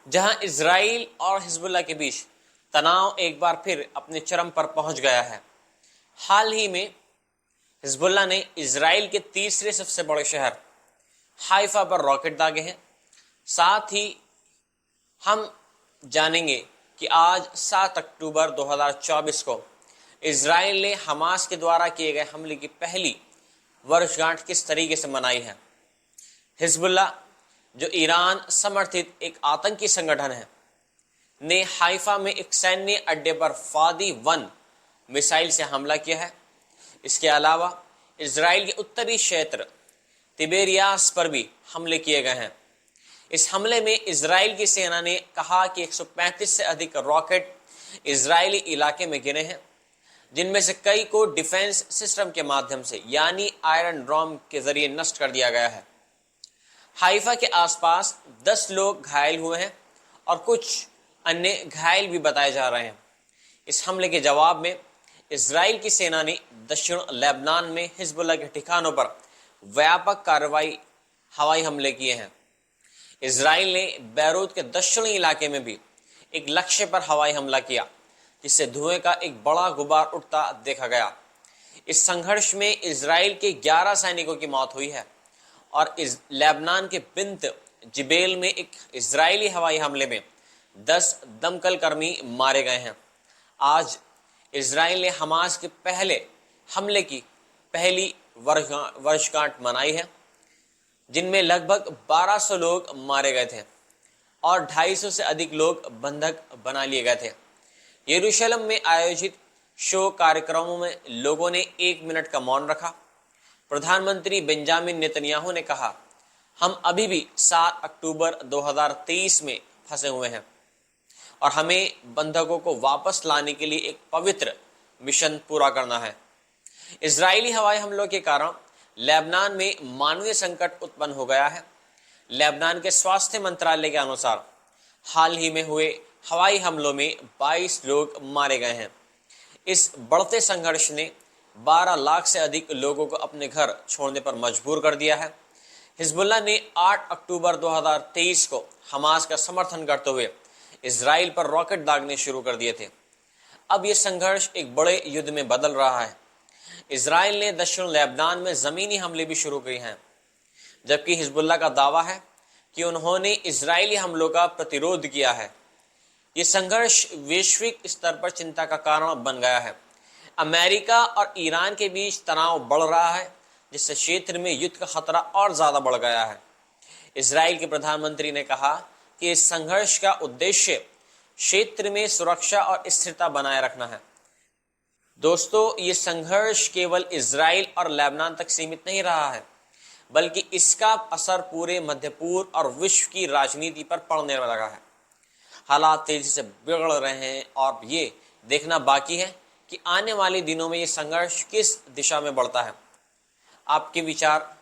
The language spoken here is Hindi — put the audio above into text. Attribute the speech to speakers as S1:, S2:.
S1: जहां इजराइल और हिजबुल्लाह के बीच तनाव एक बार फिर अपने चरम पर पहुंच गया है। हाल ही में हिजबुल्लाह ने इजराइल के तीसरे सबसे बड़े शहर हाइफा पर रॉकेट दागे हैं। साथ ही हम जानेंगे कि आज 7 अक्टूबर 2024 को इजराइल ने हमास के द्वारा किए गए हमले की पहली वर्षगांठ किस तरीके से मनाई है। हिजबुल्लाह, जो ईरान समर्थित एक आतंकी संगठन है, ने हाइफा में एक सैन्य अड्डे पर फादी 1 मिसाइल से हमला किया है। इसके अलावा इजराइल के उत्तरी क्षेत्र तिबेरियास पर भी हमले किए गए हैं। इस हमले में इजराइल की सेना ने कहा कि 135 से अधिक रॉकेट इजरायली इलाके में गिरे हैं, जिनमें से कई को डिफेंस सिस्टम के माध्यम से यानी आयरन ड्रॉम के जरिए नष्ट कर दिया गया है। हाइफा के आसपास 10 लोग घायल हुए हैं और कुछ अन्य घायल भी बताए जा रहे हैं। इस हमले के जवाब में इजराइल की सेना ने दक्षिण लेबनान में हिजबुल्लाह के ठिकानों पर व्यापक कार्रवाई हवाई हमले किए हैं। इजराइल ने बैरूत के दक्षिणी इलाके में भी एक लक्ष्य पर हवाई हमला किया, जिससे धुएं का एक बड़ा गुबार उठता देखा गया। इस संघर्ष में इजराइल के 11 सैनिकों की मौत हुई है और लेबनान के बिंत जिबेल में एक इजरायली हवाई हमले में 10 दमकल कर्मी मारे गए हैं। आज इजराइल ने हमास के पहले हमले की पहली वर्षगांठ मनाई है, जिनमें लगभग 1200 लोग मारे गए थे और 250 से अधिक लोग बंधक बना लिए गए थे। यरूशलेम में आयोजित शो कार्यक्रमों में लोगों ने 1 मिनट का मौन रखा। प्रधानमंत्री बेंजामिन नेतन्याहू ने कहा, हम अभी भी 7 अक्टूबर 2023 में फंसे हुए हैं और हमें बंधकों को वापस लाने के लिए एक पवित्र मिशन पूरा करना है। इजरायली हवाई हमलों के कारण लेबनान में मानवीय संकट उत्पन्न हो गया है। लेबनान के स्वास्थ्य मंत्रालय के अनुसार हाल ही में हुए हवाई हमलों में 22 लोग मारे गए हैं। इस बढ़ते संघर्ष ने 12 लाख से अधिक लोगों को अपने घर छोड़ने पर मजबूर कर दिया है। हिजबुल्लाह ने 8 अक्टूबर 2023 को हमास का समर्थन करते हुए इजराइल पर रॉकेट दागने शुरू कर दिए थे। अब यह संघर्ष एक बड़े युद्ध में बदल रहा है। इजराइल ने दक्षिण लेबनान में जमीनी हमले भी शुरू किए हैं, जबकि हिजबुल्लाह का दावा है कि उन्होंने इजरायली हमलों का प्रतिरोध किया है। ये संघर्ष वैश्विक स्तर पर चिंता का कारण बन गया है। अमेरिका और ईरान के बीच तनाव बढ़ रहा है, जिससे क्षेत्र में युद्ध का खतरा और ज्यादा बढ़ गया है। इजराइल के प्रधानमंत्री ने कहा कि इस संघर्ष का उद्देश्य क्षेत्र में सुरक्षा और स्थिरता बनाए रखना है। दोस्तों, ये संघर्ष केवल इजराइल और लेबनान तक सीमित नहीं रहा है, बल्कि इसका असर पूरे मध्य पूर्व और विश्व की राजनीति पर पड़ने लगा है। हालात तेजी से बिगड़ रहे हैं और ये देखना बाकी है कि आने वाले दिनों में ये संघर्ष किस दिशा में बढ़ता है। आपके विचार